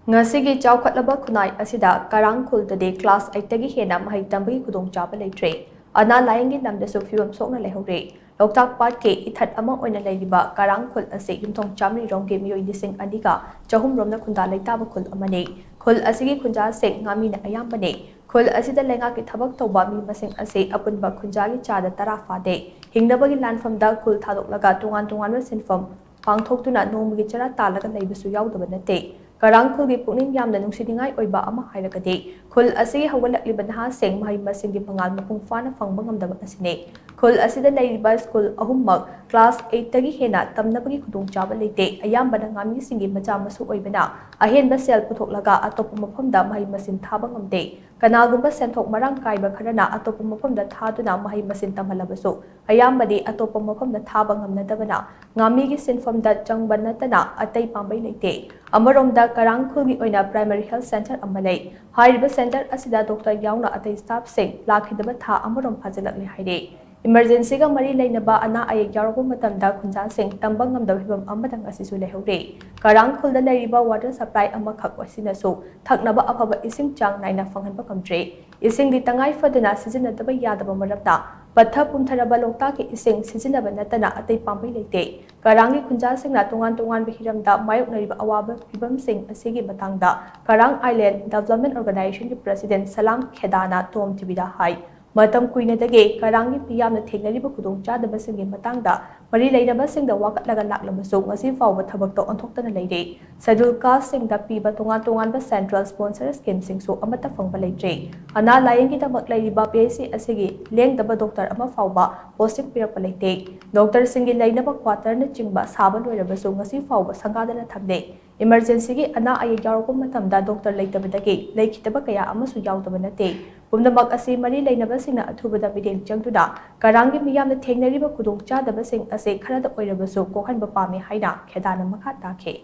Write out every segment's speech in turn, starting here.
Ngasigi chaokhatlaba khunnai asida Karang Khul dadi class 8 Tagi Henna Mahei tambagi khudong chaba Leitri. Ana-Layeng Lamdasu Phivam Sokna leihouri. Loktak Pat ke ithat ama oina leiriba Karang Khul ase yumthong chamri rongge miyoi lising aniga chahum romna khunda leitaba khul amani. Khul asigi khunja sing ngami na ayambane. Khul asida lenga ki thabak tawba mi masing ase apunba khunjagi chada tara fade. Hingnabagi lanfamda khul thadok tungan sinfam pangthoktuna nomagi chara talaga leibisu yaudaba nate. Karang Khul gi pukning yamna nungsidingai oiba ama hairagadi khul asigi hawalaklibana ha seng mahai masingi pangal mapung fana fangba ngamdaba asine khul asida leiriba school ahummak class 8 tagi hena tamnabagi khudong chaba leite ayambana ngami singi macha masu oibana ahenba sel puthoklaga atop mafamda mahai masin thaba ngamde kanagumba senthok marang kaiba kharana atop mafamda thaduna mahai masin tamhalabasu ayambadi atop mafamda thaba ngamnadabana ngami gi sinfamda changbanatana atai pambai leite amaromda Karang Khul gi oina primary health center amalai hariba center asida doctor yauna atai staff sing lakhidaba tha amarom phajalakle haire emergency ga mari leinaba ana-Layeng yaroba matamda khunja sing tamba ngamdaba hibam amadang asisu lehoure Karang Khul da leiriba water supply amakhak wasinasu thaknaba afaba ising chang naina fanghanba kamtre ising di tangai fadana sizinadaba yadaba maramda Patha pumtharaba lokta ki ising sizinaba natana atai pambai leite Karangi khunja singna tungan bihiramda mayok nariba awaba phibam sing asigi matangda Karang Island Development Organization ki President Salam Khedana TOMTV da hai matam kuinadage Karangi piyamna thengnariba khudong chadaba singi matangda mari leinaba singda wakatlaga laklabasu ngasi fawba thabakto onthoktana leire schedule caste singda piba tungan ba central sponsor scheme singsu amata fangba leitri Ana-Layeng ki tamak leiriba PSC asigi lengdaba doctor ama fawba posting pirakpa leite doctor singi leinaba quarter na chingba saba loirabasu ngasi fawba sangadana thamde emergency gi ana-Layeng yaroba matamda doctor leitabadagi leikitaba kaya amasu yaudaba nate pumnamak asi mari leinaba singna athubada mideng changtuna Karangi miyamna thengnariba khudong chadaba sing ase kharada oirabasu kokhanba pame haina khedana makha takhe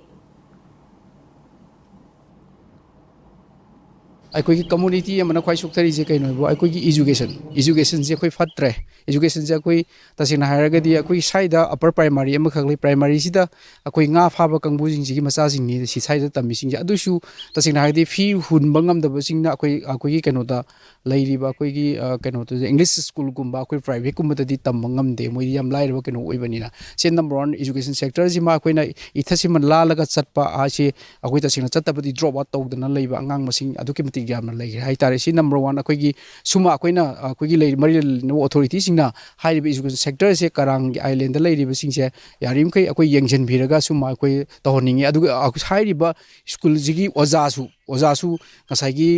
अखोई community अमना ख्वाई सुक्तरी जे कइनो बो अखोई education जे अखोई फत्रे education जे अखोई तसिना हारगदी अखोई Saida upper primary अम खगले primary सिदा अखोई nga फाबा कंगबु जिंग जिगी मसा जिंग नि सि साइदा तमि सिंग अदुसु तसिना हारगदी फी हुन बंगम दब सिंग ना अखोई कनो दा लेरिबा अखोई गी कनो तो इंग्लिश स्कूल गुम्बा अखोई प्राइवेट गुम्बा ददी तम बंगम दे मोइ यम लाइरबा कनो ओइबनिना से नंबर 1 एजुकेशन सेक्टर जि मा अखोई ना इथसिम लालगा चटपा आसे अखोई तसिना चटबदी ड्रॉप आउट तौदना लेबा अंगांग मसिंग अदुकि यामना लेगे हाई तारे सी नंबर 1 अखोई सुमा अखोइना अखोई लेरि मरि अथॉरिटी सिंगना हाइरिबा एजुकेशन सेक्टर से करांग आइलैंड लेरिबा सिंगसे यारिमखै अखोई यंगजन भिरगा सुमा अखोई तहनिंगे अदु हाइरिबा स्कूल जिगी ओजासु ngसाइगी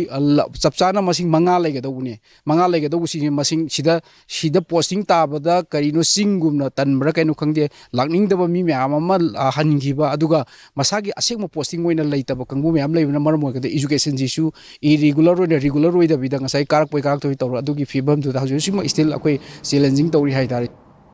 चपचाना मसिंग मंगा लेगदौबु सिंग मसिंग सिदा पोस्टिंग ताबदा करिनो सिंगुमना तनब्रा कैनो खंगदे लाकनिंगदबा मी म्याम अमा हनगिबा अदुगा मसागी असेंगम पोस्टिंग ओइना लेतबा कंगबु म्याम लेबना मरम ओइगदे एजुकेशन जिसु irregular oida bida ngasai karak poi karak toi tawra adugi fibam tu da haju sima still akoi challenging tawri hai tare